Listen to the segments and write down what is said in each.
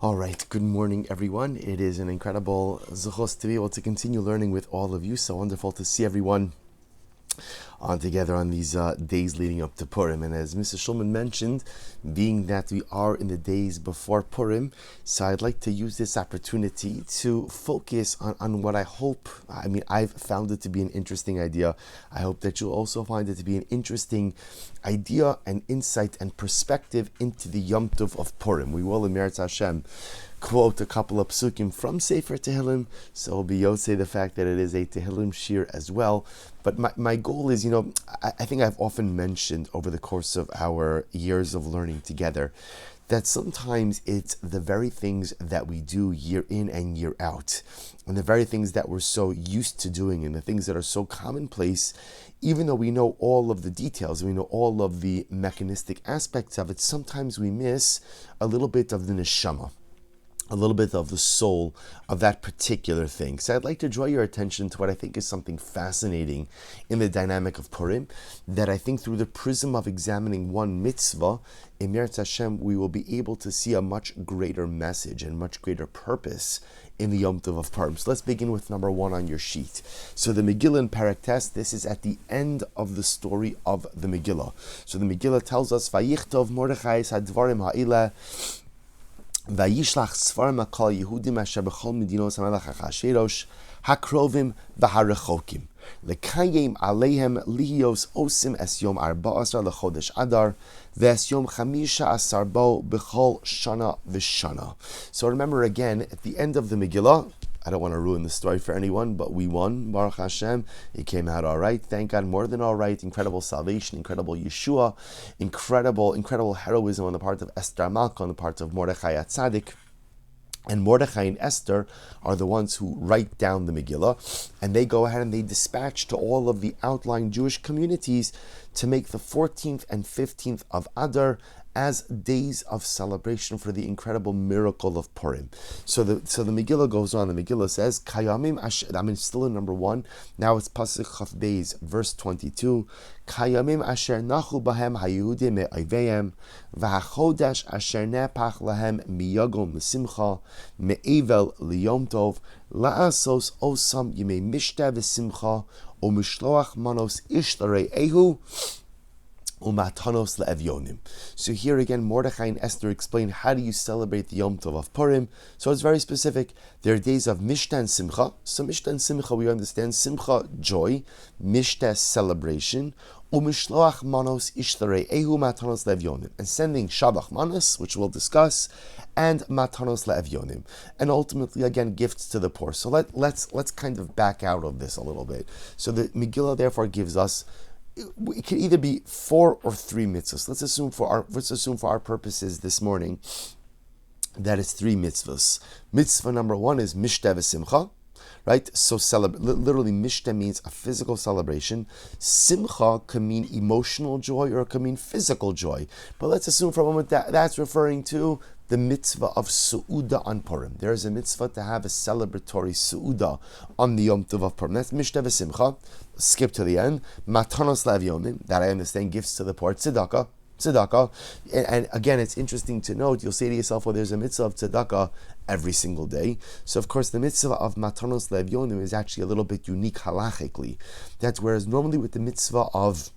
All right, good morning, everyone. It is an incredible zuchos to be able to continue learning with all of you. So wonderful to see everyone on together on these days leading up to Purim. And as Mr. Shulman mentioned, being that we are in the days before Purim, so I'd like to use this opportunity to focus on what I've found it to be an interesting idea. I hope that you'll also find it to be an interesting idea and insight and perspective into the Yom Tov of Purim. We will, in Meretz Hashem, quote a couple of psukim from Sefer Tehillim, so we'll be yosei the fact that it is a Tehillim shiur as well. But my goal is, I think I've often mentioned over the course of our years of learning together that sometimes it's the very things that we do year in and year out, and the very things that we're so used to doing, and the things that are so commonplace, even though we know all of the details, we know all of the mechanistic aspects of it, sometimes we miss a little bit of the neshama, a little bit of the soul of that particular thing. So I'd like to draw your attention to what I think is something fascinating in the dynamic of Purim, that I think through the prism of examining one mitzvah, in Meretz Hashem, we will be able to see a much greater message and much greater purpose in the Yom Tov of Purim. So let's begin with number 1 on your sheet. So the Megillah in Perek Tes, this is at the end of the story of the Megillah. So the Megillah tells us, Vayichtov Mordechai hadvarim ha'ileh, Vayishlach Svarim Akal Yehudim Asher B'chol Medinos HaMelech Achashverosh Hakrovim V'Harechokim Lekayim Aleihem Lihios Osim Es Yom 14 LeChodesh Adar V'es Yom 15 Bo B'chol Shana V'Shana. So remember again, at the end of the Megillah, I don't want to ruin the story for anyone, but we won, Baruch Hashem. It came out all right, thank God, more than all right. Incredible salvation, incredible Yeshua, incredible heroism on the part of Esther Malka, on the part of Mordechai Atzadik. And Mordechai and Esther are the ones who write down the Megillah, and they go ahead and they dispatch to all of the outlying Jewish communities to make the 14th and 15th of Adar as days of celebration for the incredible miracle of Purim. So the Megillah goes on. The Megillah says, Kayamim Asher, still in number 1. Now it's Pasuk Chaf Beis, verse 22. Kayamim Asher Nachu Bahem HaYehudim Me'oveim V'HaChodesh Asher Nepach Lahem Miyagom L'Simcha Me'evel L'Yom Tov La'asos Osam Yimei Mishta V'Simcha O Mishloach Manos Ishtarei Ehu Umatanos le'evyonim. So here again, Mordechai and Esther explain how do you celebrate the Yom Tov of Purim. So it's very specific. There are days of Mishta and Simcha. So Mishta and Simcha, we understand. Simcha, joy. Mishta, celebration. Umishloach manos ishtarei ehu matanos le'evyonim. And sending shabach manos, which we'll discuss, and matanos le'evyonim. And ultimately, again, gifts to the poor. So let's kind of back out of this a little bit. So the Megillah therefore gives us, it can either be 4 or 3 mitzvahs. Let's assume for our purposes this morning that it's 3 mitzvahs. Mitzvah number 1 is Mishta v'Simcha, right? So literally Mishta means a physical celebration. Simcha can mean emotional joy or it can mean physical joy. But let's assume for a moment that that's referring to the mitzvah of Su'uda on Purim. There is a mitzvah to have a celebratory Su'uda on the Yom Tov of Purim. That's Mishta v'Simcha. Skip to the end. Matanos le'evyonim, that I understand, gifts to the poor. Tzedakah. And again, it's interesting to note, you'll say to yourself, well, there's a mitzvah of tzedakah every single day. So of course, the mitzvah of matanos le'evyonim is actually a little bit unique halachically. That's whereas normally with the mitzvah of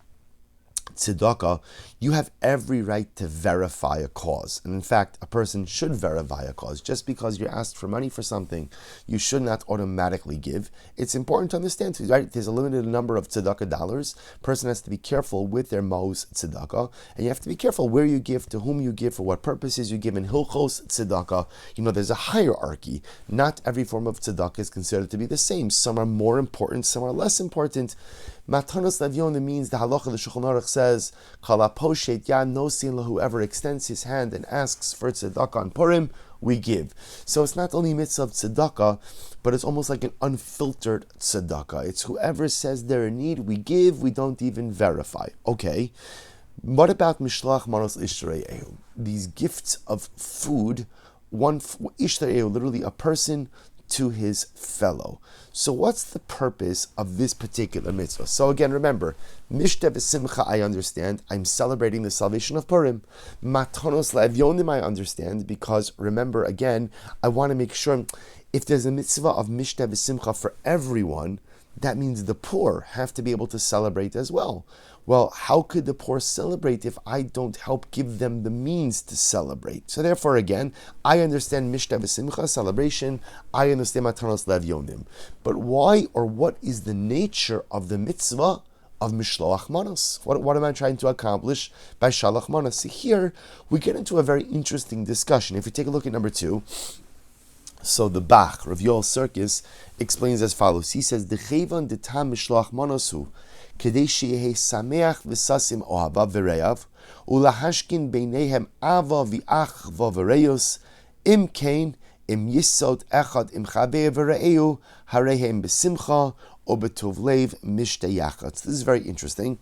tzedakah, you have every right to verify a cause. And in fact, a person should verify a cause. Just because you're asked for money for something, you should not automatically give. It's important to understand, right? There's a limited number of tzedakah dollars. A person has to be careful with their mos tzedakah. And you have to be careful where you give, to whom you give, for what purposes you give. In Hilchos tzedakah, there's a hierarchy. Not every form of tzedakah is considered to be the same. Some are more important, some are less important. Matanos le'evyonim means the halacha, the Shulchan Aruch says, Kalaposhet ya nosin, whoever extends his hand and asks for tzedakah on Purim, we give. So it's not only mitzvah of tzedakah, but it's almost like an unfiltered tzedakah. It's whoever says they're in need, we give, we don't even verify. Okay, what about mishloach manos ishtarei ehu? These gifts of food, ishtarei ehu, literally a person to his fellow. So what's the purpose of this particular mitzvah? So again, remember, Mishteh v'simcha, I understand. I'm celebrating the salvation of Purim. Matanos le'evyonim, I understand, because remember, again, I want to make sure if there's a mitzvah of Mishteh v'simcha for everyone, that means the poor have to be able to celebrate as well. Well, how could the poor celebrate if I don't help give them the means to celebrate? So therefore, again, I understand Mishteh v'simcha, celebration. I understand Matanos le'evyonim. But why or what is the nature of the mitzvah of Mishloach Manos? What am I trying to accomplish by Shalach Manos? So here, we get into a very interesting discussion. If we take a look at number 2, so the Bach, Rav Yoel Circus, explains as follows. He says, "Dechevan detam mishloach manosu, kedei sheyehe sameach v'sasim ohava v'reyav, ulahashkin beinehem ava v'ach v'vereyos, im kain, im yisod echad im chaber v'reyu, harehem b'simcha, o b'tov lev mishteh yachad." This is very interesting.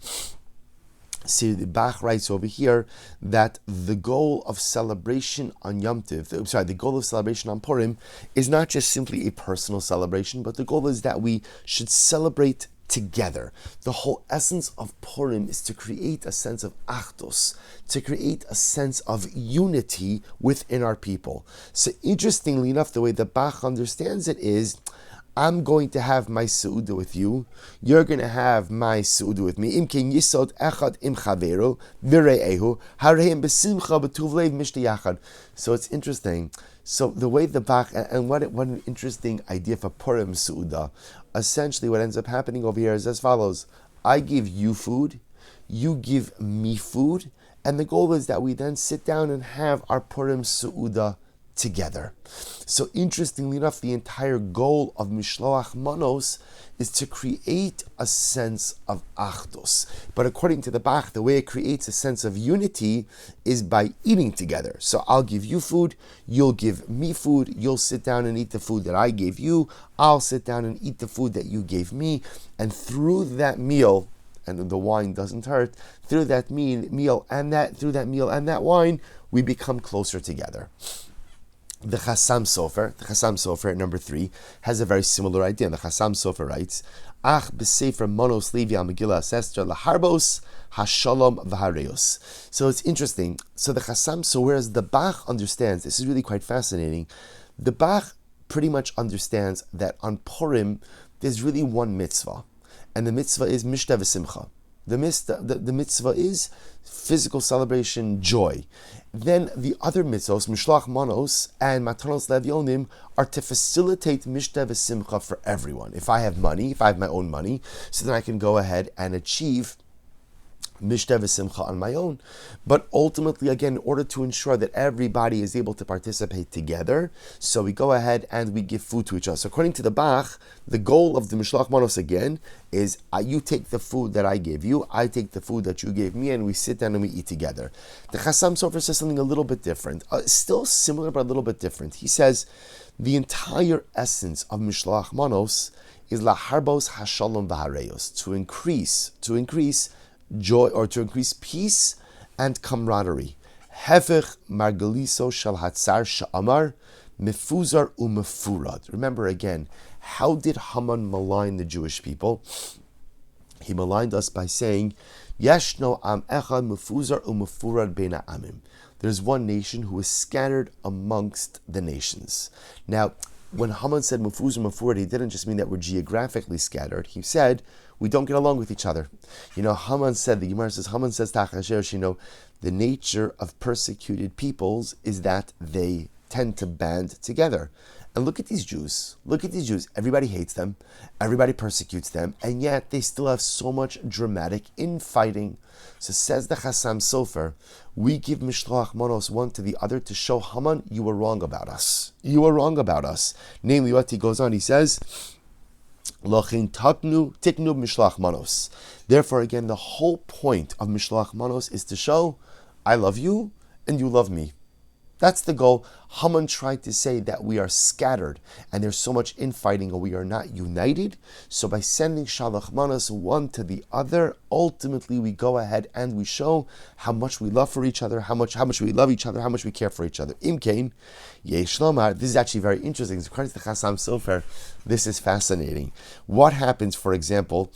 See, the Bach writes over here that the goal of celebration on Yom Tov, the goal of celebration on Purim is not just simply a personal celebration, but the goal is that we should celebrate together. The whole essence of Purim is to create a sense of achdus, to create a sense of unity within our people. So interestingly enough, the way the Bach understands it is, I'm going to have my Seudah with you. You're going to have my Seudah with me. Im ken yisod echad im chaveru v're'ehu hareim b'simcha b'tuv leiv mishteh yachad. So it's interesting. So the way the Bach, and what an interesting idea for Purim Seudah. Essentially what ends up happening over here is as follows. I give you food, you give me food, and the goal is that we then sit down and have our Purim Seudah together. So interestingly enough, the entire goal of Mishloach Manos is to create a sense of achdus. But according to the Bach, the way it creates a sense of unity is by eating together. So I'll give you food, you'll give me food, you'll sit down and eat the food that I gave you, I'll sit down and eat the food that you gave me, and through that meal, and the wine doesn't hurt, through that meal and that wine, we become closer together. The Hassam Sulfur, at number 3, has a very similar idea. The Hassam Sulfur writes, Ach b'sefer monos levi al Megillah sestra laharbos hashalom v'hareos. So it's interesting. So the Hassam, whereas the Bach understands, this is really quite fascinating, the Bach pretty much understands that on Purim, there's really one mitzvah. And the mitzvah is Mishteh v'simcha. The mitzvah is physical celebration, joy. Then the other mitzvahs, Mishloach Manos and Matanos Le'evyonim, are to facilitate Mishteh v'simcha for everyone. If I have money, if I have my own money, so then I can go ahead and achieve Mishteh v'simcha on my own. But ultimately, again, in order to ensure that everybody is able to participate together, so we go ahead and we give food to each other. So according to the Bach, the goal of the Mishloach Manos again is you take the food that I gave you, I take the food that you gave me, and we sit down and we eat together. The Hassam Sulfur says something a little bit different, still similar but a little bit different. He says the entire essence of Mishloach Manos is laharbos hashalom v'hareos, to increase joy, or to increase peace and camaraderie. Hefech margaliso shel hatzar sha'amar mefuzar umefurad. Remember again, how did Haman malign the Jewish people? He maligned us by saying, Yeshno am echad mefuzar umefurad beina amim. There's one nation who is scattered amongst the nations. Now, when Haman said mefuzar umefurad, he didn't just mean that we're geographically scattered. He said we don't get along with each other. Haman said, the Gemara says, Haman says, the nature of persecuted peoples is that they tend to band together. And look at these Jews. Everybody hates them. Everybody persecutes them. And yet they still have so much dramatic infighting. So says the Hassam Sulfur, we give Mishloach Manos one to the other to show Haman, you were wrong about us. Namely, what he goes on, he says, Therefore, again, the whole point of Mishloach Manos is to show, I love you and you love me. That's the goal. Haman tried to say that we are scattered and there's so much infighting and we are not united. So by sending shalach manos one to the other, ultimately we go ahead and we show how much we love for each other, how much we love each other, how much we care for each other. Imkain, yesh lomar. This is actually very interesting. According to Hassam Sulfur, this is fascinating. What happens, for example,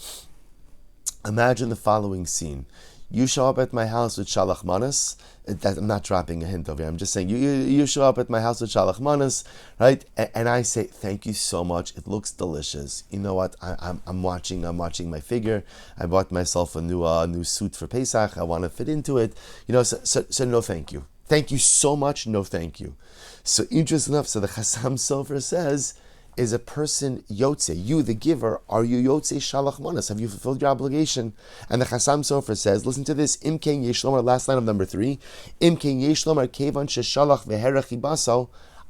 imagine the following scene. You show up at my house with shalach manos. I'm not dropping a hint over here. I'm just saying you show up at my house with shalach manos, right? And I say thank you so much. It looks delicious. You know what? I'm watching my figure. I bought myself a new suit for Pesach. I want to fit into it. So no thank you. Thank you so much. No thank you. So interesting enough. So the Hassam Sulfur says, is a person yotze, you the giver, are you yotze shalach manos? Have you fulfilled your obligation? And the Hassam Sulfur says, listen to this, imken yeshlomar, last line of number 3, imken yeshlomar kevan sheshalach veherach ibaso,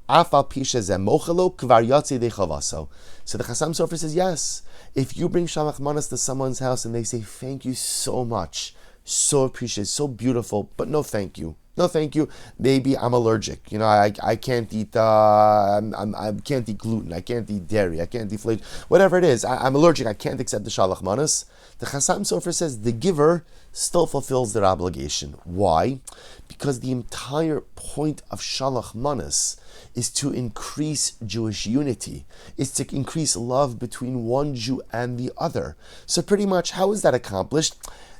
afal pisha zemochelo kvar yotze dechavaso. So the Hassam Sulfur says, yes, if you bring shalach manos to someone's house and they say, thank you so much, so appreciated, so beautiful, but no thank you. No, thank you. Maybe I'm allergic. I can't eat. I can't eat gluten. I can't eat dairy. I can't eat flake. Whatever it is, I'm allergic. I can't accept the shalach manos. The Hassam Sulfur says the giver still fulfills their obligation. Why? Because the entire point of shalach manos is to increase Jewish unity. Is to increase love between one Jew and the other. So pretty much, how is that accomplished?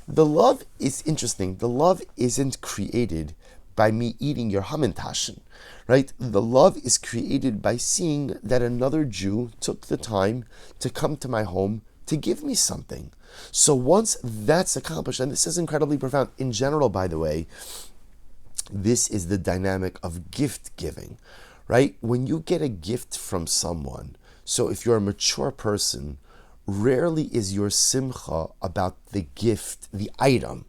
The love is interesting. The love isn't created by me eating your Hamantaschen, right? The love is created by seeing that another Jew took the time to come to my home to give me something. So once that's accomplished, and this is incredibly profound, in general, by the way, this is the dynamic of gift giving, right? When you get a gift from someone, so if you're a mature person, rarely is your simcha about the gift, the item.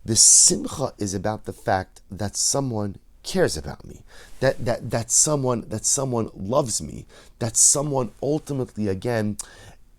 The simcha is about the fact that someone cares about me, that someone loves me, that someone ultimately, again,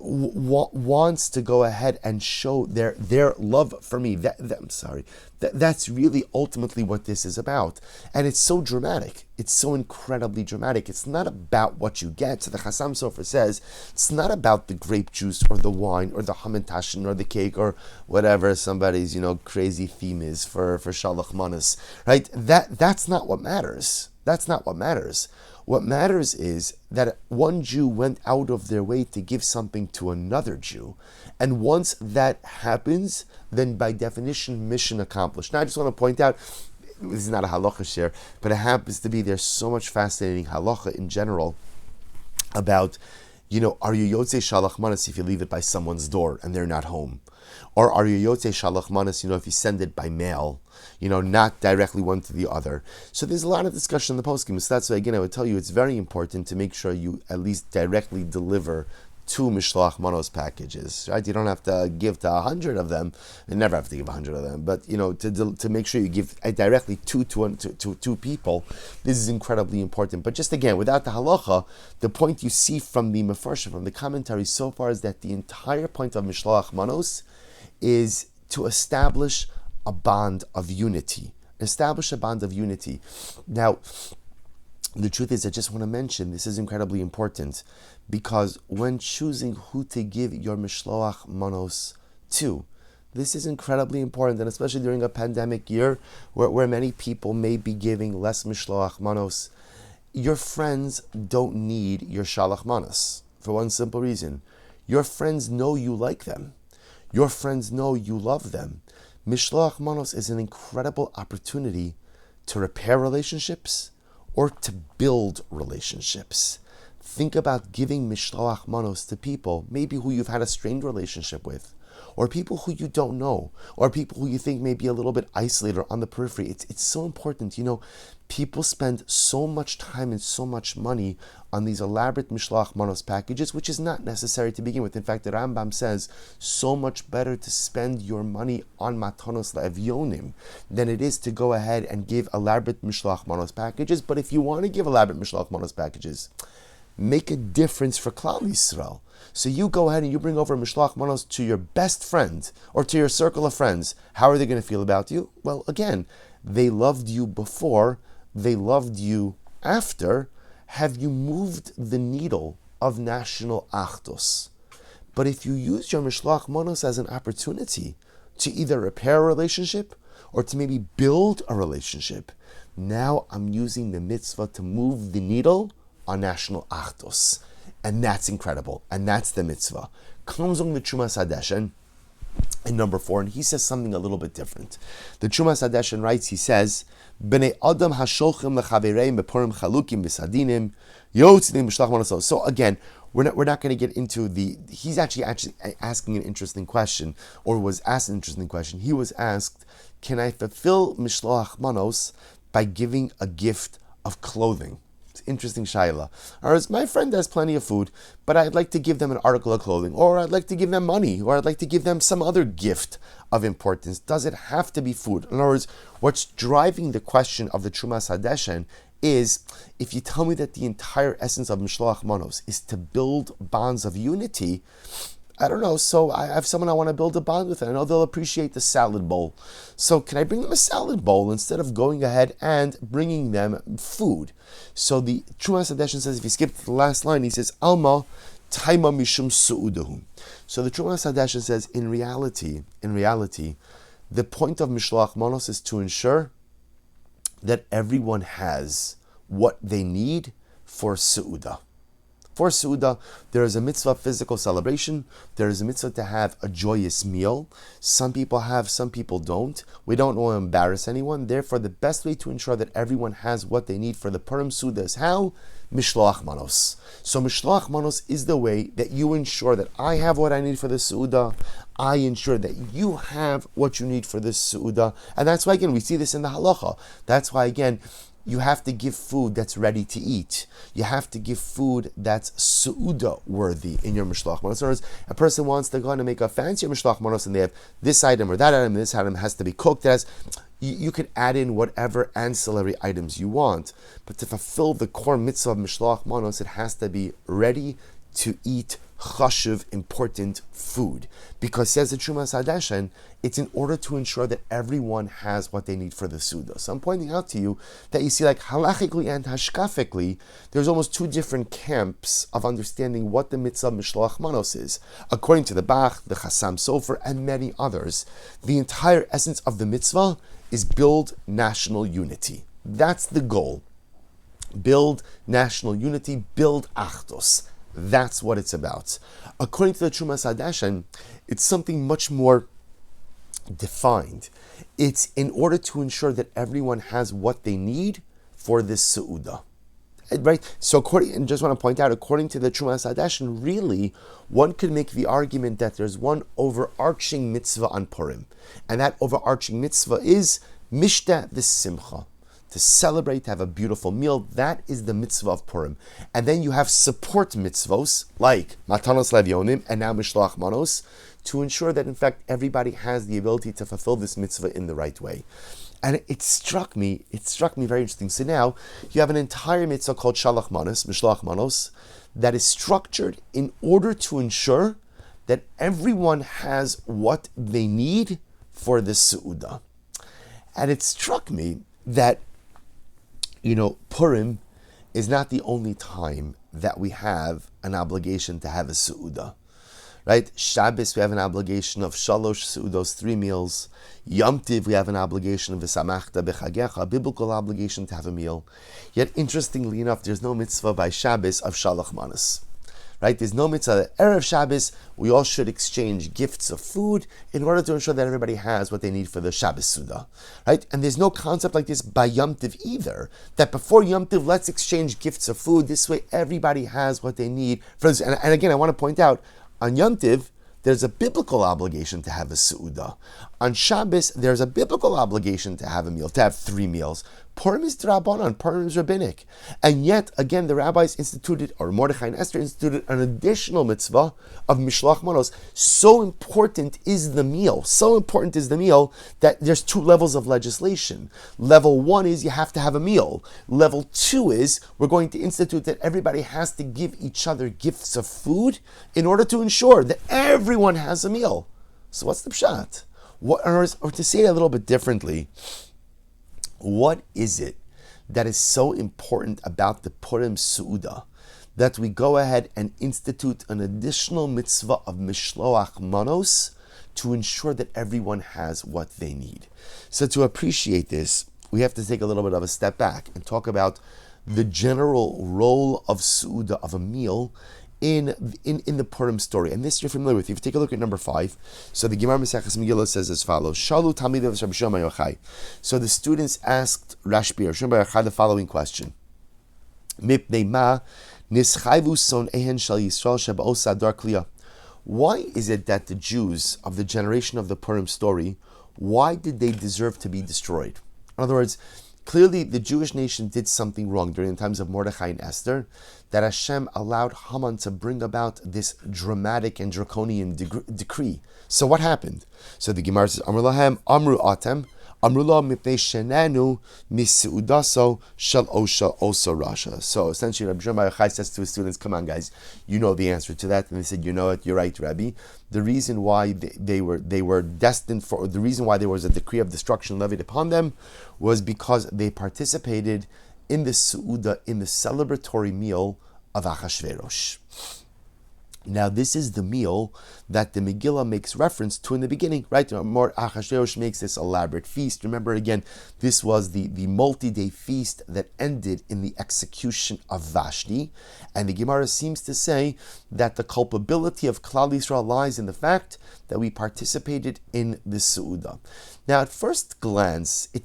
wants to go ahead and show their love for me. That's really ultimately what this is about. And it's so dramatic. It's so incredibly dramatic. It's not about what you get. So the Hassam Sulfur says, it's not about the grape juice or the wine or the Hamantaschen or the cake or whatever somebody's, crazy theme is for shalach manos, right? That's not what matters. That's not what matters. What matters is that one Jew went out of their way to give something to another Jew. And once that happens, then by definition, mission accomplished. Now, I just want to point out, this is not a halacha share, but it happens to be, there's so much fascinating halacha in general about, are you yotze shalach manos if you leave it by someone's door and they're not home? Or are you yotze shalach manos, if you send it by mail, not directly one to the other. So there's a lot of discussion in the poskim. So that's why, again, I would tell you it's very important to make sure you at least directly deliver 2 mishloach manos packages, right? You don't have to give to 100 of them. You never have to give 100 of them, but to make sure you give directly to two people. This is incredibly important. But just again, without the halacha, the point you see from the mefarshim, from the commentary so far, is that the entire point of mishloach manos is to establish a bond of unity. Establish a bond of unity. Now, the truth is, I just want to mention, this is incredibly important, because when choosing who to give your mishloach manos to, this is incredibly important, and especially during a pandemic year where many people may be giving less mishloach manos. Your friends don't need your shalach manos for one simple reason. Your friends know you like them. Your friends know you love them. Mishloach manos is an incredible opportunity to repair relationships or to build relationships. Think about giving mishloach manos to people, maybe who you've had a strained relationship with, or people who you don't know, or people who you think may be a little bit isolated or on the periphery. It's so important. People spend so much time and so much money on these elaborate mishloach manos packages, which is not necessary to begin with. In fact, the Rambam says, so much better to spend your money on matanos la'evyonim than it is to go ahead and give elaborate mishloach manos packages. But if you want to give elaborate mishloach manos packages, make a difference for Klal Yisrael. So you go ahead and you bring over mishloach manos to your best friend or to your circle of friends. How are they going to feel about you? Well, again, they loved you before. they loved you after, have you moved the needle of national achdus. But if you use your Mishloach Manos as an opportunity to either repair a relationship or to maybe build a relationship, now I'm using the mitzvah to move the needle on national achdus. And that's incredible. And that's the mitzvah. Comes on the Trumas Hadeshen in number 4, and he says something a little bit different. The Trumas Hadeshen writes, he says, B'nei Adam hasholchim lechavereim bepurim chalukim b'sadinim yotzidim b'shlach manosos. So again, we're not going to get into he's actually asking an interesting question, or was asked an interesting question. He was asked, can I fulfill mishloach manos by giving a gift of clothing? It's interesting shaila. Or as my friend has plenty of food, but I'd like to give them an article of clothing, or I'd like to give them money, or I'd like to give them some other gift of importance. Does it have to be food? In other words, what's driving the question of the Trumas Hadeshen is, if you tell me that the entire essence of Mishloach Manos is to build bonds of unity, I don't know, so I have someone I want to build a bond with, and I know they'll appreciate the salad bowl. So can I bring them a salad bowl instead of going ahead and bringing them food? So the Trumas Hadeshen says, if you skip to the last line, he says, Alma taima mishum su'udahu. So the Trumas Hadeshen says, in reality, the point of Mishloach Manos is to ensure that everyone has what they need for Su'udah. For Su'udah, there is a mitzvah of physical celebration. There is a mitzvah to have a joyous meal. Some people have, some people don't. We don't want to embarrass anyone. Therefore, the best way to ensure that everyone has what they need for the Purim Su'udah is how? Mishloach Manos. So Mishloach Manos is the way that you ensure that I have what I need for the Su'udah. I ensure that you have what you need for the Su'udah. And that's why, again, we see this in the halacha. That's why, again, you have to give food that's ready to eat. You have to give food that's Su'udah worthy in your Mishloach Manos. In other words, a person wants to go and make a fancier Mishloach Manos, and they have this item or that item, and this item has to be cooked. You could add in whatever ancillary items you want. But to fulfill the core mitzvah of Mishloach Manos, it has to be ready to eat, chashuv, important food. Because, says the Trumas Hadeshen, it's in order to ensure that everyone has what they need for the Suda. So I'm pointing out to you that you see, like, halachically and hashkafically, there's almost two different camps of understanding what the mitzvah of Mishloach Manos is. According to the Bach, the Hassam Sulfur, and many others, the entire essence of the mitzvah is build national unity. That's the goal. Build national unity, build achdos. That's what it's about. According to the Trumas Hadeshen, it's something much more defined. It's in order to ensure that everyone has what they need for this Su'udah. Right? So and just want to point out, according to the Trumas Hadeshen, really, one could make the argument that there's one overarching mitzvah on Purim. And that overarching mitzvah is Mishta v'Simcha. To celebrate, to have a beautiful meal, that is the mitzvah of Purim. And then you have support mitzvos, like Matanos Levyonim and now Mishloach Manos, to ensure that, in fact, everybody has the ability to fulfill this mitzvah in the right way. And it struck me very interesting. So now, you have an entire mitzvah called Shalach Manos, Mishloach Manos, that is structured in order to ensure that everyone has what they need for this Su'udah. And it struck me that, Purim is not the only time that we have an obligation to have a Su'udah. Right? Shabbos, we have an obligation of Shalosh Su'udos, 3 meals. Yom Tiv, we have an obligation of V'samachta b'chagecha, a biblical obligation to have a meal. Yet, interestingly enough, there's no mitzvah by Shabbos of Shalach Manos. Right? There's no mitzvah. Erev Shabbos, we all should exchange gifts of food in order to ensure that everybody has what they need for the Shabbos Suda. Right? And there's no concept like this by Yom Tiv either, that before Yom Tiv, let's exchange gifts of food. This way, everybody has what they need for this. And again, I want to point out, on Yom Tiv, there's a biblical obligation to have a Su'udah. On Shabbos, there's a biblical obligation to have a meal, to have 3 meals. Purim is D'Rabbanan, Purim is rabbinic. And yet, again, the rabbis instituted, or Mordechai and Esther instituted, an additional mitzvah of Mishloach Manos. So important is the meal that there's 2 levels of legislation. Level 1 is you have to have a meal. Level 2 is we're going to institute that everybody has to give each other gifts of food in order to ensure that everyone has a meal. So what's the pshat? Or to say it a little bit differently, what is it that is so important about the Purim Su'uda that we go ahead and institute an additional mitzvah of mishloach manos to ensure that everyone has what they need. So to appreciate this, we have to take a little bit of a step back and talk about the general role of Su'uda, of a meal, in the Purim story. And this you're familiar with. If you take a look at number 5, so the Gemara Maseches Megillah says as follows: Shalu Talmidav Rabbi Shimon Bar Yochai. So the students asked Rashbi or Shimon Bar Yochai the following question: Mipnei ma nischayvu son'ehen shel Yisrael sheba'os adar kliya. Why is it that the Jews of the generation of the Purim story, why did they deserve to be destroyed? In other words, clearly the Jewish nation did something wrong during the times of Mordechai and Esther, that Hashem allowed Haman to bring about this dramatic and draconian decree. So what happened? So the Gemara says, Amru lahem, Amru atem, Amru la mipnei shenenu misudaso shel osa rasha. So essentially, Rabbi Shimon Bar Yochai says to his students, come on guys, you know the answer to that. And they said, you know it, you're right, Rabbi. The reason why they were destined for, the reason why there was a decree of destruction levied upon them was because they participated in the Su'uda, in the celebratory meal of Achashverosh. Now, this is the meal that the Megillah makes reference to in the beginning, right? Achashverosh makes this elaborate feast. Remember, again, this was the multi-day feast that ended in the execution of Vashti. And the Gemara seems to say that the culpability of Klal Yisrael lies in the fact that we participated in the Su'uda. Now, at first glance, you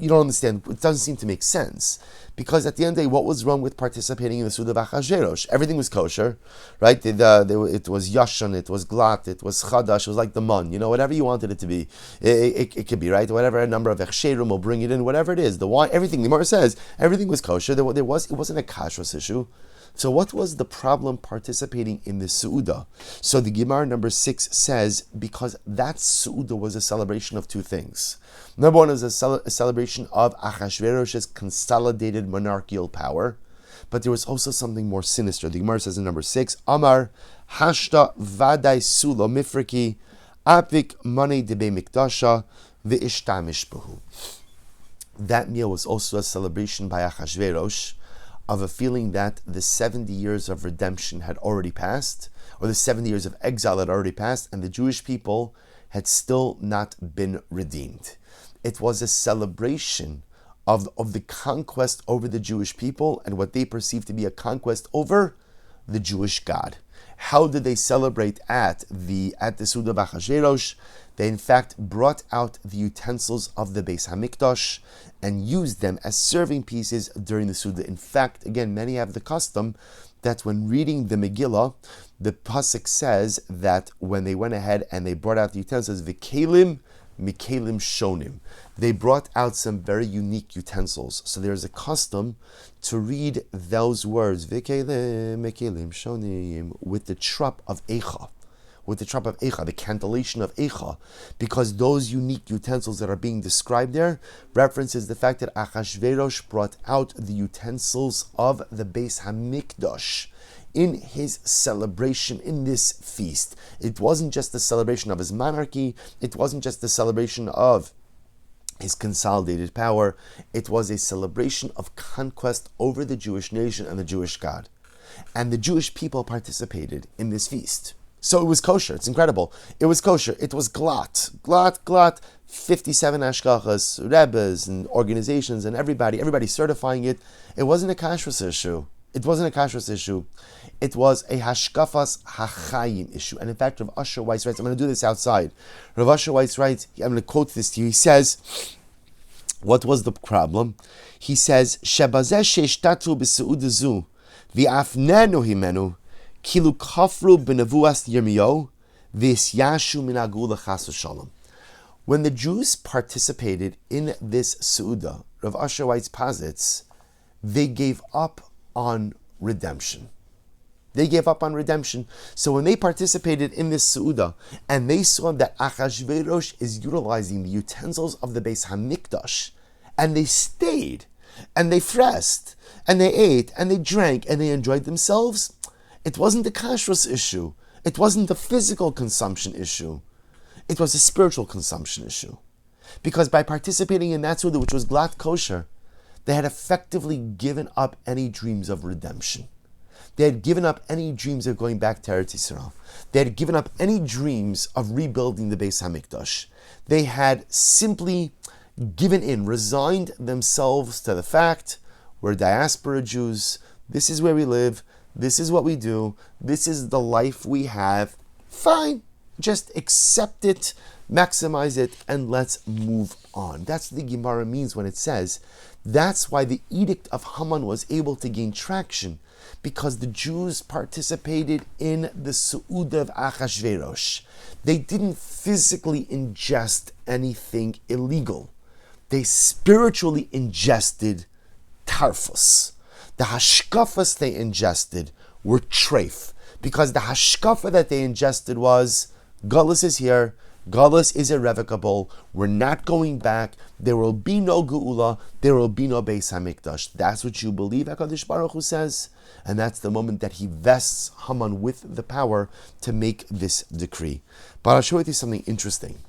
don't understand, it doesn't seem to make sense. Because at the end of the day, what was wrong with participating in the Suda of Achashverosh? Everything was kosher, right? It was yashan, it was glat, it was chadash, it was like the man, whatever you wanted it to be. It could be, right? Whatever number of echsherim will bring it in, whatever it is. The wine, everything, the Gemara says, everything was kosher. It wasn't a kashrus issue. So what was the problem participating in the Su'uda? So the Gemara number 6 says, because that Su'uda was a celebration of two things. Number one is a celebration of Achashverosh's consolidated monarchical power, but there was also something more sinister. The Gemara says in number 6, Amar hashta vaday sulo mifriki apik mane debe mikdasha ve'ishtamish behu. That meal was also a celebration by Achashverosh of a feeling that the 70 years of redemption had already passed, or the 70 years of exile had already passed, and the Jewish people had still not been redeemed. It was a celebration of the conquest over the Jewish people and what they perceived to be a conquest over the Jewish God. How did they celebrate at the Suda of Achashverosh? They in fact brought out the utensils of the Beis Hamikdash and used them as serving pieces during the Suda. In fact, again, many have the custom that when reading the Megillah, the pasuk says that when they went ahead and they brought out the utensils, v'kelim mikelim shonim, they brought out some very unique utensils. So there's a custom to read those words, v'kelim mikelim shonim, with the trup of Eicha. The cantillation of Eicha, because those unique utensils that are being described there references the fact that Achashverosh brought out the utensils of the Beis Hamikdash in his celebration, in this feast. It wasn't just the celebration of his monarchy, it wasn't just the celebration of his consolidated power, it was a celebration of conquest over the Jewish nation and the Jewish God. And the Jewish people participated in this feast. So it was kosher. It's incredible. It was kosher. It was glat, 57 ashkachas, rebbes, and organizations, and everybody certifying it. It wasn't a kashrus issue. It was a hashkafas hachayim issue. And in fact, Rav Asher Weiss writes, I'm going to do this outside. Rav Asher Weiss writes, I'm going to quote this to you. He says, what was the problem? He says, Shebazeh sheishtatu b'seudazu v'afnenu himenu Kilu kafru b'nevuas Yirmiyahu v'yisyashu min hagula chas v'shalom. When the Jews participated in this Su'uda, Rav Asher Weiss posits, they gave up on redemption. So when they participated in this Su'uda, and they saw that Achashverosh is utilizing the utensils of the Beis Hamikdash, and they stayed, and they fasted, and they ate, and they drank, and they enjoyed themselves, it wasn't the kashrus issue. It wasn't the physical consumption issue. It was a spiritual consumption issue. Because by participating in that Suda, which was glat kosher, They had effectively given up any dreams of redemption. They had given up any dreams of going back to Eretz Yisrael. They had given up any dreams of rebuilding the Beis HaMikdash. They had simply given in, resigned themselves to the fact, we're diaspora Jews, this is where we live, this is what we do, this is the life we have, fine, just accept it, maximize it, and let's move on. That's what the Gemara means when it says, that's why the edict of Haman was able to gain traction, because the Jews participated in the Su'udah of Achashverosh. They didn't physically ingest anything illegal. They spiritually ingested tarfus. The hashkafas they ingested were treif, because the hashkafa that they ingested was, Galus is here, Galus is irrevocable, we're not going back, there will be no Geula, there will be no Beis HaMikdash. That's what you believe, HaKadosh Baruch Hu says, and that's the moment that he vests Haman with the power to make this decree. But I'll show you something interesting.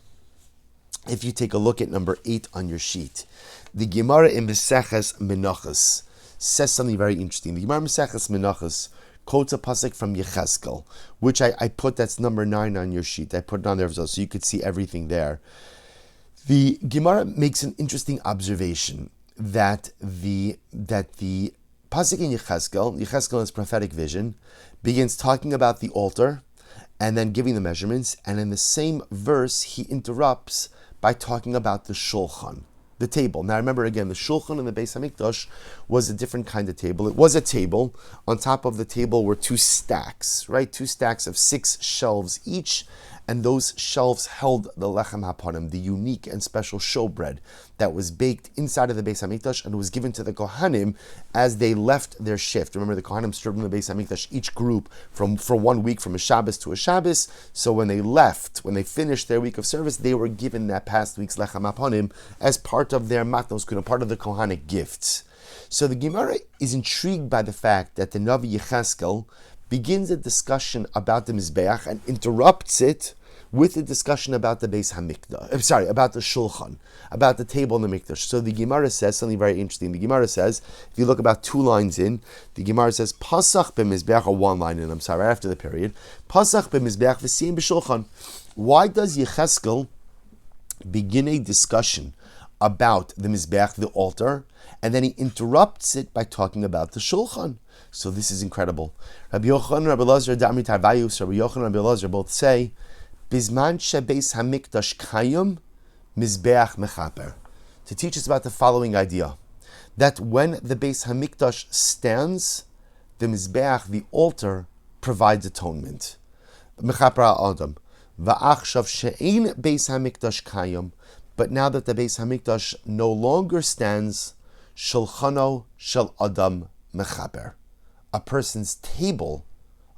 If you take a look at number 8 on your sheet, the Gemara in Meseches Menachos says something very interesting. The Gemara in Meseches Menachos quotes a pasuk from Yecheskel, which I put, that's number 9 on your sheet. I put it on there so you could see everything there. The Gemara makes an interesting observation that the pasuk in Yecheskel is prophetic vision, begins talking about the altar and then giving the measurements, and in the same verse he interrupts by talking about the shulchan, the table. Now remember again, the shulchan in the Beis HaMikdash was a different kind of table. It was a table. On top of the table were 2 stacks, right? 2 stacks of 6 shelves each, and those shelves held the lechem hapanim, the unique and special showbread that was baked inside of the Beis HaMikdash and was given to the Kohanim as they left their shift. Remember, the Kohanim served in the Beis HaMikdash, each group for 1 week, from a Shabbos to a Shabbos. So when they left, when they finished their week of service, they were given that past week's lechem hapanim as part of their matnos kuna, part of the Kohanic gifts. So the Gemara is intrigued by the fact that the Navi Yecheskel begins a discussion about the Mizbeach and interrupts it with a discussion about the Beis HaMikdash, about the Shulchan, about the table in the Mikdash. So the Gemara says something very interesting. The Gemara says, if you look about 2 lines in, the Gemara says, Pasach b'Mizbeach, or 1 line in, right after the period, Pasach b'Mizbeach v'siyim b'Shulchan. Why does Yecheskel begin a discussion about the Mizbeach, the altar, and then he interrupts it by talking about the Shulchan? So this is incredible. Rabbi Yochanan, Rabbi Elazar, Da'amri Tarvayus, Rabbi Yochanan and Rabbi Elazar both say, Bizman shebeis hamikdash kayum, mizbeach mechaper. To teach us about the following idea, that when the Beis Hamikdash stands, the mizbeach, the altar, provides atonement. Mechaper ha'adam. Va'achshav she'ein Beis Hamikdash kayum. But now that the Beis Hamikdash no longer stands, shulchano shel adam mechaper. A person's table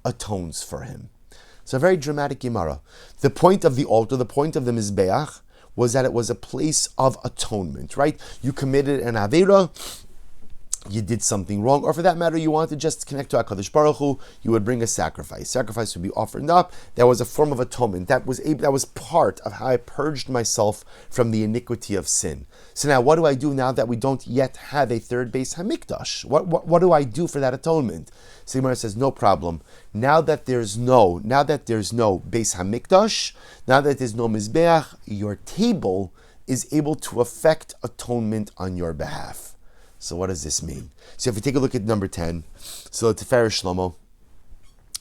atones for him. It's a very dramatic Gemara. The point of the altar, the point of the Mizbeach, was that it was a place of atonement, right? You committed an Aveira, you did something wrong, or for that matter, you wanted to just connect to HaKadosh Baruch Hu, you would bring a sacrifice. Sacrifice would be offered up. That was a form of atonement. That was part of how I purged myself from the iniquity of sin. So now, what do I do now that we don't yet have a third Beis Hamikdash? What do I do for that atonement? So Gemara says, no problem. Now that there's no Beis Hamikdash, now that there's no Mizbeach, your table is able to effect atonement on your behalf. So what does this mean? So if we take a look at number 10, so Tiferes Shlomo,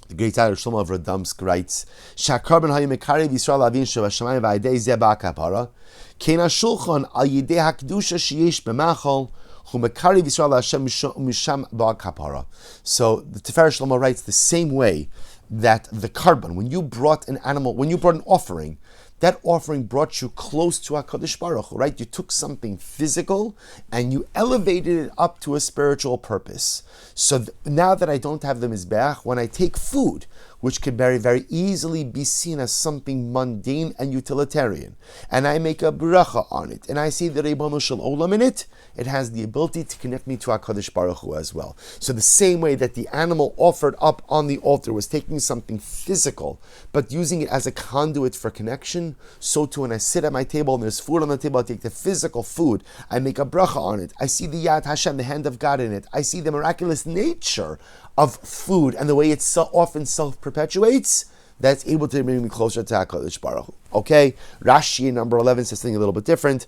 the great Taurus Shlomo of Radomsk writes, Shakar ben hayim mekarev Yisrael avin shevashamayim v'ayidei zeh ba'akapara, kein hashulchan al yidei hakdusha sheyesh b'machol, hu mekarev Yisrael Hashem misham ba'akapara. So the Tiferes Shlomo writes the same way that the carbon, when you brought an offering, that offering brought you close to HaKadosh Baruch Hu, right? You took something physical and you elevated it up to a spiritual purpose. So now that I don't have the Mizbeach, when I take food, which could very, very easily be seen as something mundane and utilitarian, and I make a bracha on it, and I see the Rebbanu Shel Olam in it, it has the ability to connect me to HaKadosh Baruch Hu as well. So the same way that the animal offered up on the altar was taking something physical, but using it as a conduit for connection, so too when I sit at my table and there's food on the table, I take the physical food, I make a bracha on it, I see the Yad Hashem, the hand of God in it, I see the miraculous nature of food and the way it so often self-perpetuates, that's able to bring me closer to HaKadosh Baruch Hu. Okay, Rashi in number 11 says something a little bit different.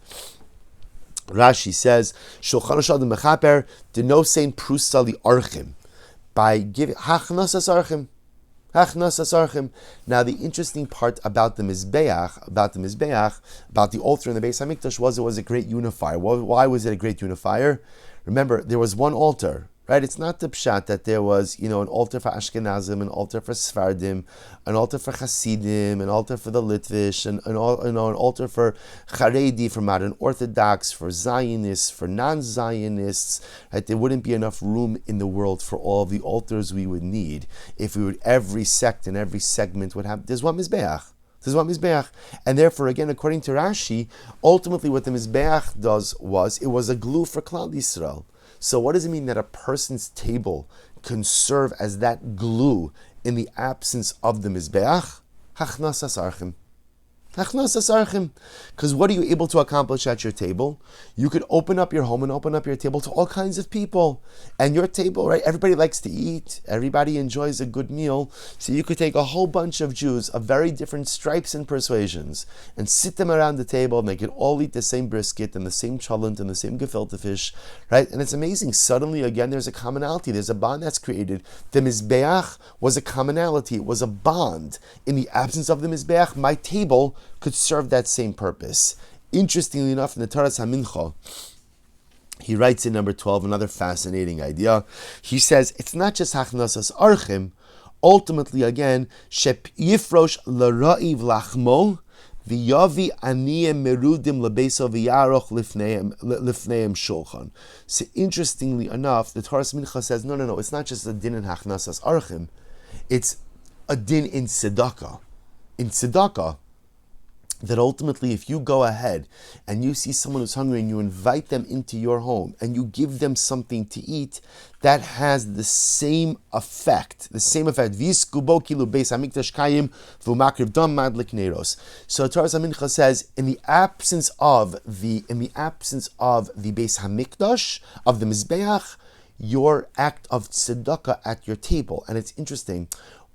Rashi says, Shulchan Aruch Mechaper, denosein prusa li archim, by giving hachnasas archim. Now the interesting part about the Mizbeach, about the altar in the Beis HaMikdash was it was a great unifier. Why was it a great unifier? Remember, there was one altar, right? It's not the pshat that there was, an altar for Ashkenazim, an altar for Sfardim, an altar for Hasidim, an altar for the Litvish, an altar for Haredi, for modern Orthodox, for Zionists, for non-Zionists. Right? There wouldn't be enough room in the world for all the altars we would need if every sect and every segment would have. There's one Mizbeach. And therefore, again, according to Rashi, ultimately what the Mizbeach does was, it was a glue for Klal Yisrael. So what does it mean that a person's table can serve as that glue in the absence of the Mizbeach? Hachnasas archim. Because what are you able to accomplish at your table? You could open up your home and open up your table to all kinds of people. And your table, right? Everybody likes to eat. Everybody enjoys a good meal. So you could take a whole bunch of Jews of very different stripes and persuasions and sit them around the table and they could all eat the same brisket and the same cholent and the same gefilte fish, right? And it's amazing. Suddenly, again, there's a commonality. There's a bond that's created. The Mizbeach was a commonality. It was a bond. In the absence of the Mizbeach, my table could serve that same purpose. Interestingly enough, in the Taurus Mincha, he writes in number 12 another fascinating idea. He says it's not just hachnasas archim. Ultimately, again, shep yifrosh l'ra'iv lachmo v'yavi aniyem merudim lebeso v'yaroch lifneim shulchan. So interestingly enough, the Taurus Mincha says no. It's not just a din in hachnasas archim. It's a din in tzedakah. In tzedakah, that ultimately if you go ahead and you see someone who's hungry and you invite them into your home and you give them something to eat, that has the same effect. So Taurus Mincha says, in the absence of the Beis Hamikdash, of the Mizbeach, your act of tzedakah at your table. And it's interesting,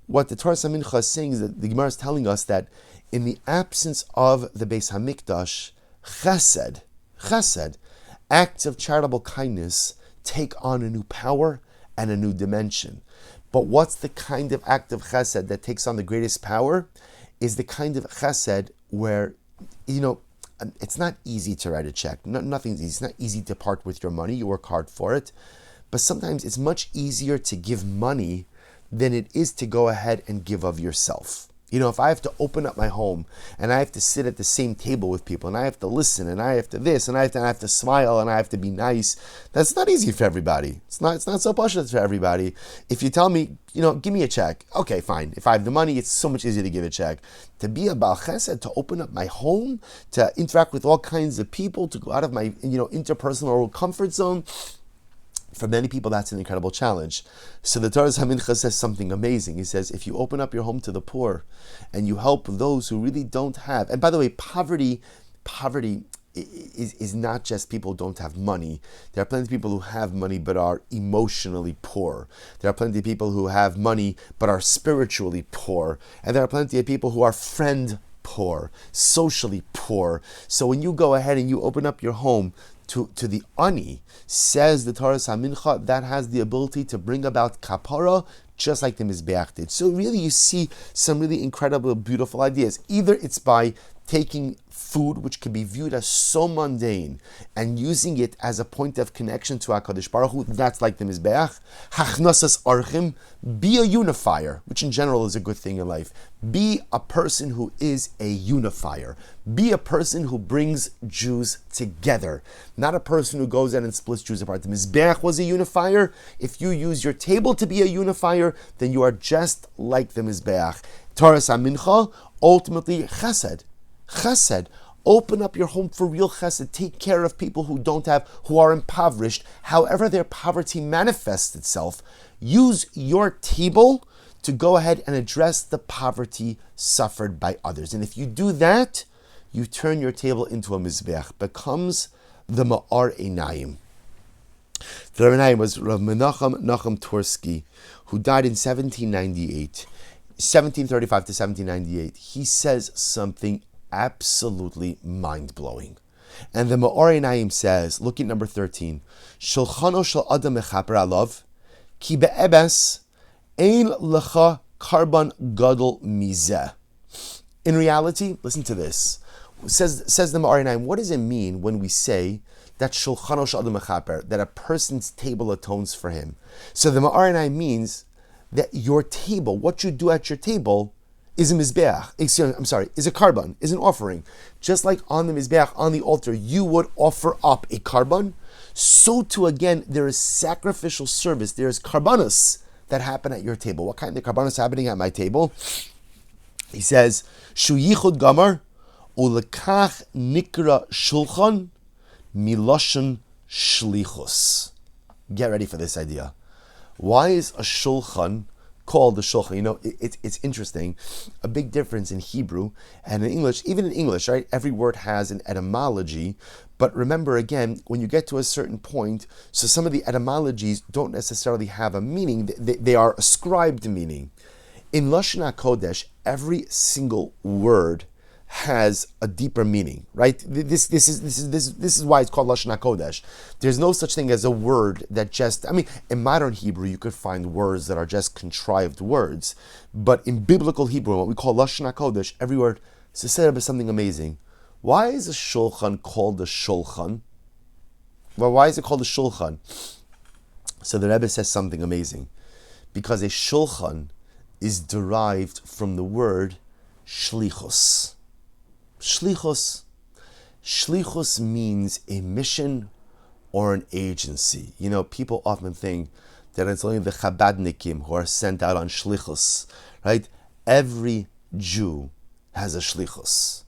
what the Taurus Mincha is saying is that the Gemara is telling us that in the absence of the Beis Hamikdash, chesed, acts of charitable kindness take on a new power and a new dimension. But what's the kind of act of chesed that takes on the greatest power? Is the kind of chesed where, it's not easy to write a check. Nothing's easy. It's not easy to part with your money. You work hard for it. But sometimes it's much easier to give money than it is to go ahead and give of yourself. If I have to open up my home and I have to sit at the same table with people and I have to listen and I have to this and I have to smile and I have to be nice, that's not easy for everybody. It's not so passionate for everybody. If you tell me, give me a check, okay, fine. If I have the money, it's so much easier to give a check. To be a Baal Chesed, to open up my home, to interact with all kinds of people, to go out of my interpersonal comfort zone, for many people, that's an incredible challenge. So the Taurus Mincha says something amazing. He says, if you open up your home to the poor and you help those who really don't have, and by the way, poverty is not just people who don't have money. There are plenty of people who have money but are emotionally poor. There are plenty of people who have money but are spiritually poor. And there are plenty of people who are friend poor, socially poor. So when you go ahead and you open up your home to the ani, says the Taurus Mincha, that has the ability to bring about kapara, just like the Mizbeach did. So really you see some really incredible, beautiful ideas. Either it's by taking food which can be viewed as so mundane and using it as a point of connection to HaKadosh Baruch Hu, that's like the Mizbeach. Hachnasas Archim, be a unifier, which in general is a good thing in life. Be a person who is a unifier. Be a person who brings Jews together, not a person who goes out and splits Jews apart. The Mizbeach was a unifier. If you use your table to be a unifier, then you are just like the Mizbeach. Taurus Mincha, ultimately chesed. Chesed. Open up your home for real chesed. Take care of people who don't have, who are impoverished. However their poverty manifests itself, use your table to go ahead and address the poverty suffered by others. And if you do that, you turn your table into a mizbeach, becomes the Maar Einayim. The Einayim was Rav Menachem Nachum Tursky, who died in 1735 to 1798. He says something absolutely mind-blowing. And the Maar Einayim says, look at number 13, Shulchano shel adam mechaper alav, ki be'ebes ein lecha karban gadol mizeh. In reality, listen to this. Says the Maar Einayim, what does it mean when we say that Shulchano shel adam mechaper, that a person's table atones for him? So the Maar Einayim means that your table, what you do at your table, is a mizbeach. Is a karban, is an offering. Just like on the mizbeach, on the altar, you would offer up a karban, so too again, there is sacrificial service, there is karbanos that happen at your table. What kind of karbanos happening at my table? He says, Shu yichud gamar, ulekach nikra shulchan, miloshen shlichos. Get ready for this idea. Why is a shulchan called the shulchan? You know, it's interesting. A big difference in Hebrew and in English, even in English, right? Every word has an etymology. But remember again, when you get to a certain point, so some of the etymologies don't necessarily have a meaning. They are ascribed meaning. In Lashon HaKodesh, every single word has a deeper meaning, right? This is why it's called Lashon HaKodesh. There's no such thing as a word that just, in modern Hebrew, you could find words that are just contrived words. But in biblical Hebrew, what we call Lashon HaKodesh, every word is said of something amazing. Why is a shulchan called a shulchan? Well, why is it called a shulchan? So the Rebbe says something amazing. Because a shulchan is derived from the word shlichos. Shlichos. Shlichos means a mission or an agency. You know, people often think that it's only the Chabadnikim who are sent out on shlichos, right? Every Jew has a shlichos.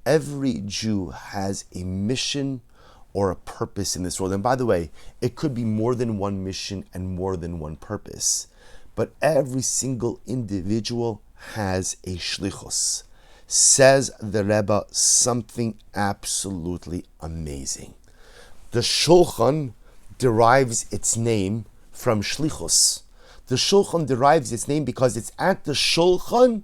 Every Jew has a mission or a purpose in this world. And by the way, it could be more than one mission and more than one purpose. But every single individual has a shlichos. Says the Rebbe something absolutely amazing. The shulchan derives its name from shlichos. The shulchan derives its name because it's at the shulchan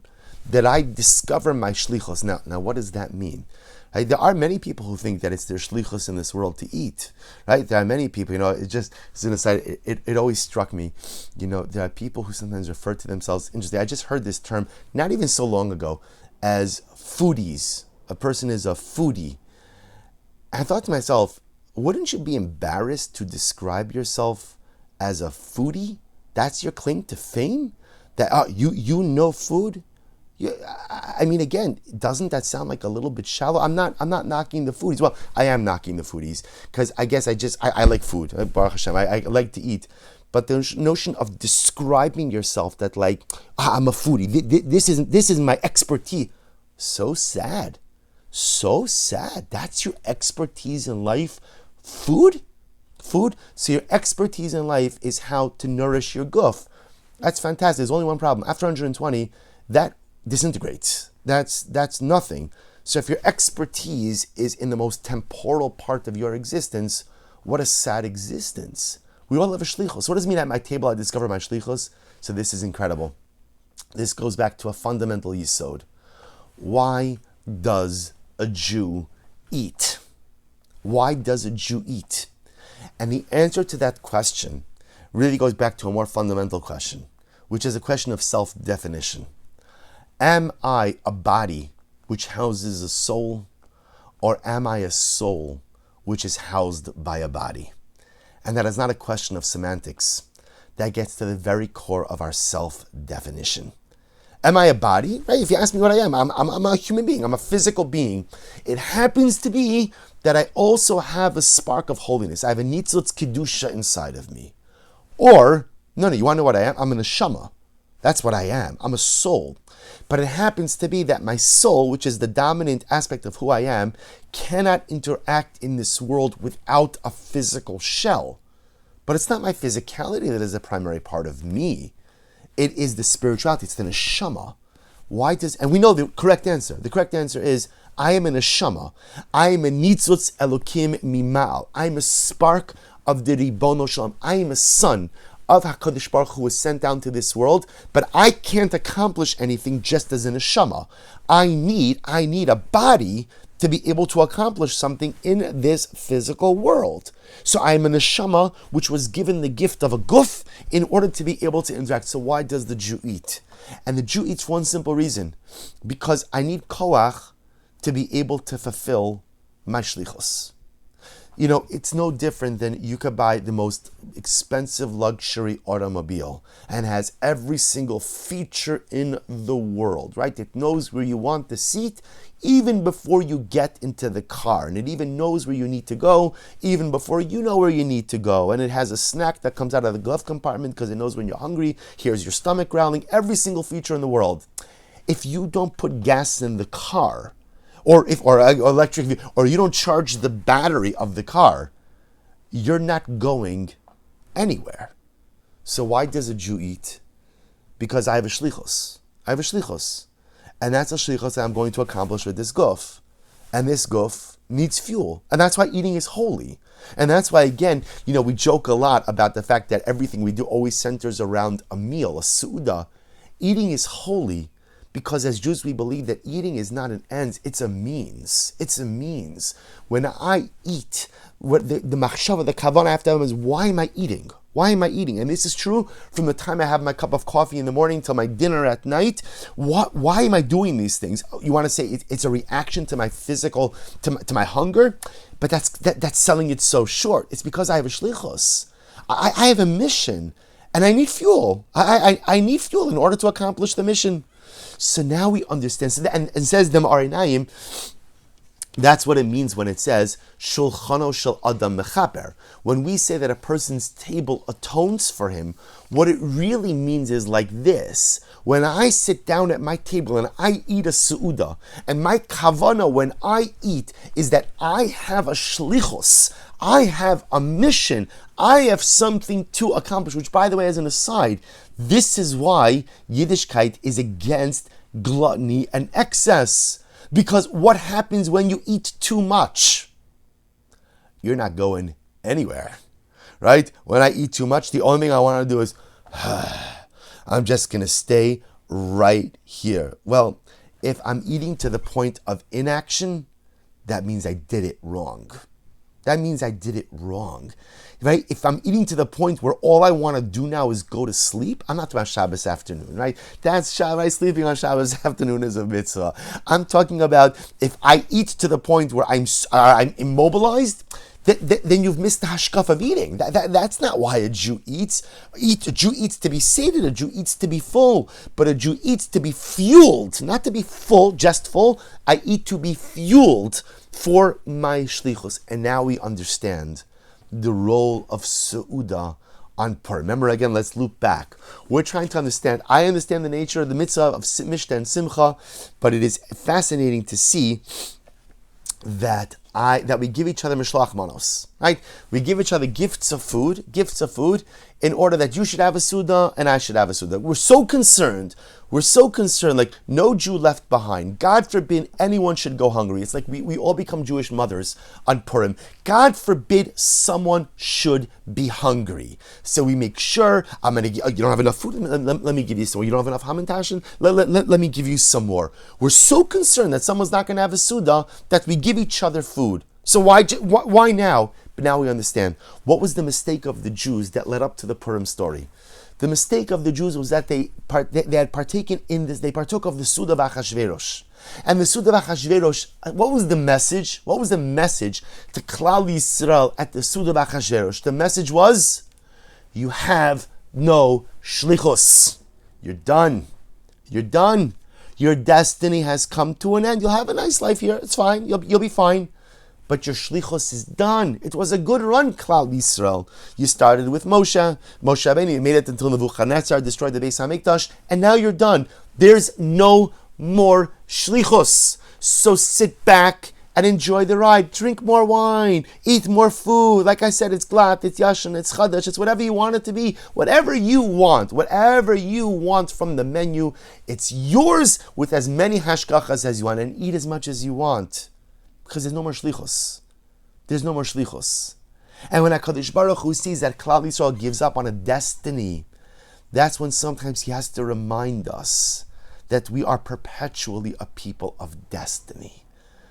that I discover my shlichos. Now, what does that mean? Right? There are many people who think that it's their shlichos in this world to eat. Right? There are many people, it just, as an aside, it always struck me, there are people who sometimes refer to themselves, interesting, I just heard this term not even so long ago, as foodies. A person is a foodie. I thought to myself, wouldn't you be embarrassed to describe yourself as a foodie? That's your claim to fame? That you know food? Again, doesn't that sound like a little bit shallow? I'm not knocking the foodies. Well, I am knocking the foodies because I guess I like food. Baruch Hashem, I like to eat. But the notion of describing yourself that I'm a foodie, this is my expertise. So sad. That's your expertise in life. Food. So your expertise in life is how to nourish your guf. That's fantastic. There's only one problem. After 120, that disintegrates. That's nothing. So if your expertise is in the most temporal part of your existence, what a sad existence. We all have a shlichos. What does it mean at my table I discover my shlichos? So this is incredible. This goes back to a fundamental yisod. Why does a Jew eat? Why does a Jew eat? And the answer to that question really goes back to a more fundamental question, which is a question of self-definition. Am I a body which houses a soul, or am I a soul which is housed by a body? And that is not a question of semantics. That gets to the very core of our self-definition. Am I a body? Right? If you ask me what I am, I'm a human being. I'm a physical being. It happens to be that I also have a spark of holiness. I have a nitzutz kedusha inside of me. Or, no, you want to know what I am? I'm an neshama. That's what I am. I'm a soul. But it happens to be that my soul, which is the dominant aspect of who I am, cannot interact in this world without a physical shell. But it's not my physicality that is a primary part of me. It is the spirituality. It's the neshama. And we know the correct answer. The correct answer is, I am a neshama. I am a nitzutz elokim mimal. I am a spark of the Ribono Shalom. I am a son of HaKadosh Baruch Hu was sent down to this world, but I can't accomplish anything just as a neshama. I need a body to be able to accomplish something in this physical world. So I am a neshama which was given the gift of a guf in order to be able to interact. So why does the Jew eat? And the Jew eats for one simple reason, because I need koach to be able to fulfill my shlichos. You know, it's no different than you could buy the most expensive luxury automobile and has every single feature in the world, right? It knows where you want the seat even before you get into the car. And it even knows where you need to go even before you know where you need to go. And it has a snack that comes out of the glove compartment because it knows when you're hungry. Here's your stomach growling. Every single feature in the world. If you don't put gas in the car, or electric, or you don't charge the battery of the car, you're not going anywhere. So why does a Jew eat? Because I have a shlichos. And that's a shlichos that I'm going to accomplish with this guf. And this guf needs fuel. And that's why eating is holy. And that's why, again, we joke a lot about the fact that everything we do always centers around a meal, a su'udah. Eating is holy, because as Jews we believe that eating is not an end, it's a means. It's a means. When I eat, what the machshava, the kavanah I have to have is, why am I eating? Why am I eating? And this is true from the time I have my cup of coffee in the morning till my dinner at night. Why am I doing these things? You want to say it's a reaction to my physical, to my hunger? But that's selling it so short. It's because I have a shlichos. I have a mission, and I need fuel. I need fuel in order to accomplish the mission. So now we understand. So and says the Maar, that's what it means when it says Shulchano shel Adam mechaper. When we say that a person's table atones for him, what it really means is like this. When I sit down at my table and I eat a su'udah, and my kavana when I eat is that I have a shlichos, I have a mission, I have something to accomplish, which, by the way, as an aside, this is why Yiddishkeit is against gluttony and excess. Because what happens when you eat too much? You're not going anywhere, right? When I eat too much, the only thing I want to do is, I'm just going to stay right here. Well, if I'm eating to the point of inaction, that means I did it wrong. Right? If I'm eating to the point where all I want to do now is go to sleep, I'm not talking about Shabbos afternoon, right? That's Shabbos. Sleeping on Shabbos afternoon is a mitzvah. I'm talking about if I eat to the point where I'm immobilized, then you've missed the hashkaf of eating. That's not why a Jew eats. A Jew eats to be sated. A Jew eats to be full. But a Jew eats to be fueled, not to be full, just full. I eat to be fueled for my shlichus. And now we understand the role of Su'udah on Purim. Remember, again, let's loop back. We're trying to understand. I understand the nature of the mitzvah of Mishta and Simcha, but it is fascinating to see that we give each other mishloach manos, right? We give each other gifts of food, in order that you should have a suda and I should have a suda. We're so concerned, like no Jew left behind. God forbid anyone should go hungry. It's like we all become Jewish mothers on Purim. God forbid someone should be hungry. So we make sure, you don't have enough food, let me give you some more. You don't have enough Hamantaschen, let me give you some more. We're so concerned that someone's not going to have a suda that we give each other food. So why now? But now we understand. What was the mistake of the Jews that led up to the Purim story? The mistake of the Jews was that they had partaken in this, they partook of the Suda of Achashverosh. And the Suda of Achashverosh, what was the message? What was the message to Klal Yisrael at the Suda of Achashverosh? The message was, you have no Shlichos. You're done. You're done. Your destiny has come to an end. You'll have a nice life here. It's fine. You'll be fine. But your Shlichos is done. It was a good run, Klal Yisrael. You started with Moshe. Moshe Rabbeinu, you made it until Nebuchadnezzar destroyed the Beis HaMikdash, and now you're done. There's no more Shlichos. So sit back and enjoy the ride. Drink more wine. Eat more food. Like I said, it's Glat, it's Yashin, it's Chadash, it's whatever you want it to be. Whatever you want from the menu, it's yours with as many hashkachas as you want, and eat as much as you want. Because there's no more shlichos. There's no more shlichos. And when HaKadosh Baruch Hu sees that Klal Yisrael gives up on a destiny, that's when sometimes he has to remind us that we are perpetually a people of destiny.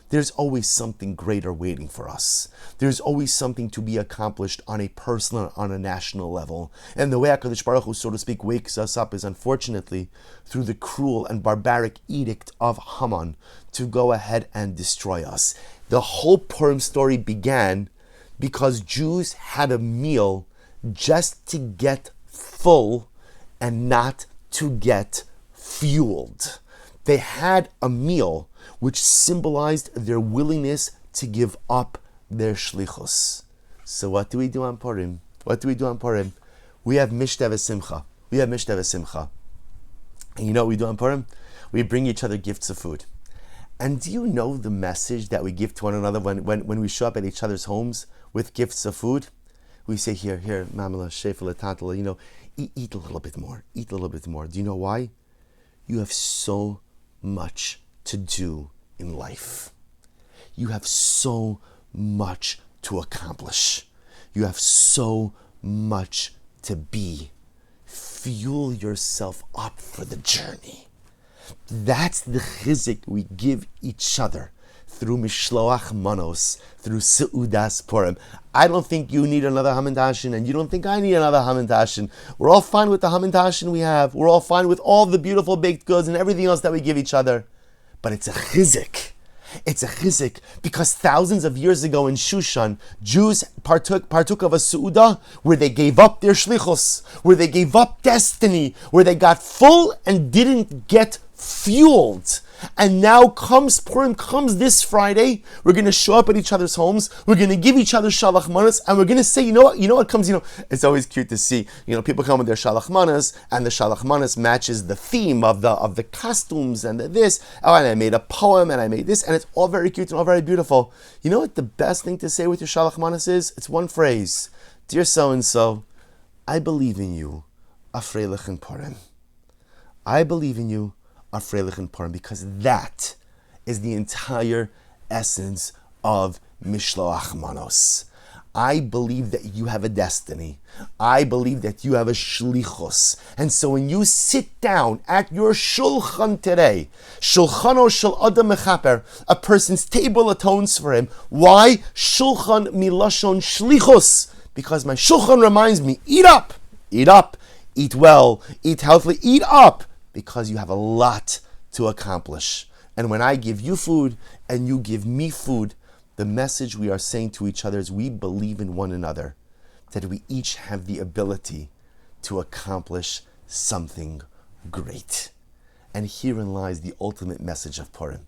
There's always something greater waiting for us. There's always something to be accomplished on a personal, on a national level. And the way HaKadosh Baruch Hu, so to speak, wakes us up is unfortunately through the cruel and barbaric edict of Haman to go ahead and destroy us. The whole Purim story began because Jews had a meal just to get full and not to get fueled. They had a meal which symbolized their willingness to give up their shlichos. So what do we do on Purim? What do we do on Purim? We have Mishta v'Simcha. We have Mishta v'Simcha. And you know what we do on Purim? We bring each other gifts of food. And do you know the message that we give to one another when we show up at each other's homes with gifts of food? We say, here, mamela, shefela, tatala, eat a little bit more. Eat a little bit more. Do you know why? You have so much to do in life. You have so much to accomplish. You have so much to be. Fuel yourself up for the journey. That's the chizik we give each other through Mishloach Manos, through Seudas Purim. I don't think you need another Hamantaschen, and you don't think I need another Hamantaschen. We're all fine with the Hamantaschen we have. We're all fine with all the beautiful baked goods and everything else that we give each other. But it's a chizik. It's a chizik because thousands of years ago in Shushan, Jews partook of a Su'udah where they gave up their shlichos, where they gave up destiny, where they got full and didn't get fueled. And now Purim comes this Friday. We're going to show up at each other's homes. We're going to give each other shalach manas, and we're going to say, you know what comes. It's always cute to see. People come with their shalach manas, and the shalach manas matches the theme of the costumes and this. Oh, and I made a poem, and I made this, and it's all very cute and all very beautiful. You know what the best thing to say with your shalach manas is? It's one phrase: Dear so and so, I believe in you, afreilich in Purim. I believe in you, afreilich in Purim, because that is the entire essence of Mishloach Manos. I believe that you have a destiny. I believe that you have a shlichos. And so when you sit down at your shulchan today, shulchano shel adam mechaper, a person's table atones for him. Why? Shulchan milashon shlichos. Because my shulchan reminds me, eat up, eat well, eat healthily, eat up. Because you have a lot to accomplish. And when I give you food and you give me food, the message we are saying to each other is we believe in one another, that we each have the ability to accomplish something great. And herein lies the ultimate message of Purim.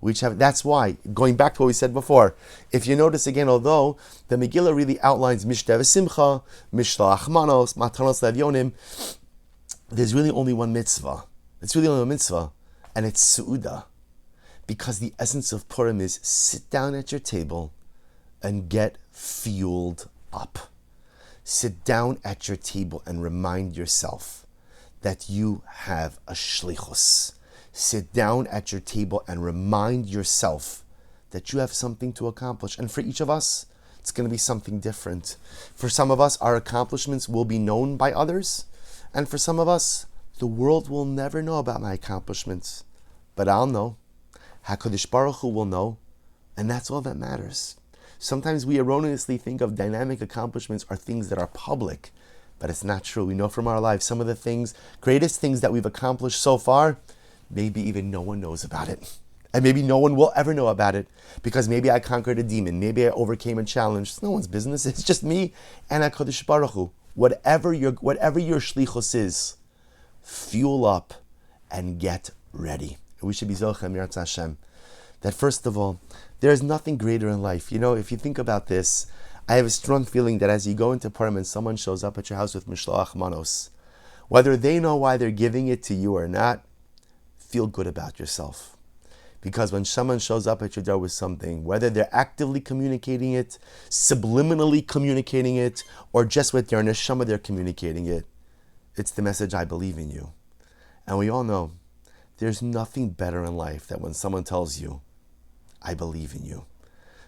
That's why, going back to what we said before, if you notice again, although the Megillah really outlines Mishta v'Simcha, Mishloach Manos, Matanos Levyonim, there's really only one mitzvah. It's really only one mitzvah, and it's Su'udah. Because the essence of Purim is sit down at your table and get fueled up. Sit down at your table and remind yourself that you have a shlichus. Sit down at your table and remind yourself that you have something to accomplish. And for each of us, it's going to be something different. For some of us, our accomplishments will be known by others. And for some of us, the world will never know about my accomplishments. But I'll know. HaKadosh Baruch Hu will know. And that's all that matters. Sometimes we erroneously think of dynamic accomplishments are things that are public, but it's not true. We know from our lives some of the greatest things that we've accomplished so far, maybe even no one knows about it. And maybe no one will ever know about it, because maybe I conquered a demon, maybe I overcame a challenge. It's no one's business. It's just me and HaKadosh Baruch Hu. Whatever your Shlichos is, fuel up and get ready. And we should be Zochem Yirtzeh Hashem that first of all, there is nothing greater in life. If you think about this, I have a strong feeling that as you go into Purim and someone shows up at your house with Mishloach Manos, whether they know why they're giving it to you or not, feel good about yourself. Because when someone shows up at your door with something, whether they're actively communicating it, subliminally communicating it, or just with their neshama they're communicating it, it's the message, I believe in you. And we all know there's nothing better in life than when someone tells you, I believe in you.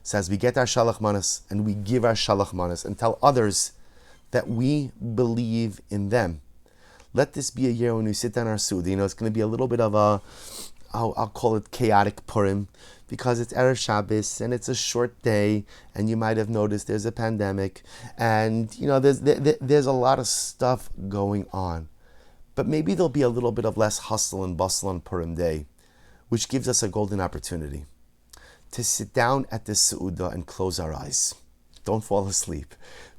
So as we get our shalach manas and we give our shalach manas and tell others that we believe in them, let this be a year when we sit down our Suda. It's going to be a little bit of I'll call it chaotic Purim, because it's Erev Shabbos and it's a short day, and you might have noticed there's a pandemic, and there's a lot of stuff going on. But maybe there'll be a little bit of less hustle and bustle on Purim Day, which gives us a golden opportunity to sit down at the Seudah and close our eyes. Don't fall asleep.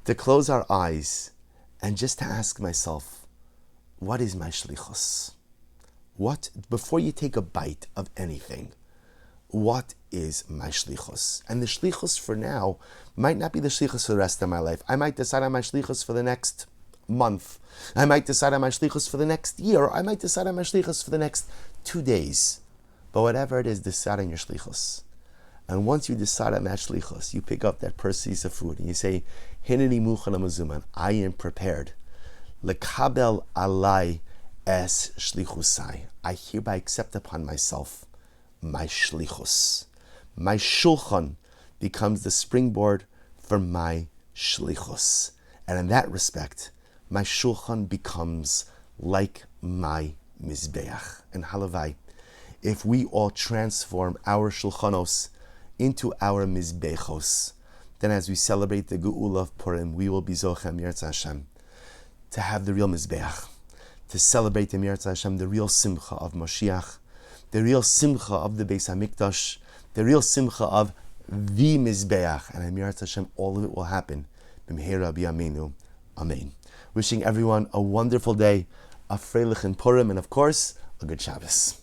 To close our eyes and just to ask myself, what is my Shlichos? Before you take a bite of anything, what is my Shlichos? And the Shlichos for now might not be the Shlichos for the rest of my life. I might decide on my Shlichos for the next month. I might decide on my Shlichos for the next year. I might decide on my Shlichos for the next 2 days. But whatever it is, decide on your Shlichos. And once you decide on that Shlichos, you pick up that piece of food and you say, Hineni muchan mazuman, I am prepared. Lekabel alai es shlichusai. I hereby accept upon myself my shlichus. My shulchan becomes the springboard for my shlichus. And in that respect, my shulchan becomes like my mizbeach. And halavai, if we all transform our shulchanos into our mizbechos, then as we celebrate the Geula of Purim, we will be Zochem Yirtzeh Hashem to have the real mizbeach, to celebrate the Yirtzeh Hashem, the real simcha of Mashiach, the real simcha of the Beis HaMikdash, the real simcha of the mizbeach, and Yirtzeh Hashem, all of it will happen. B'mheira b'yameinu. Amen. Wishing everyone a wonderful day, a freilich in Purim, and of course, a good Shabbos.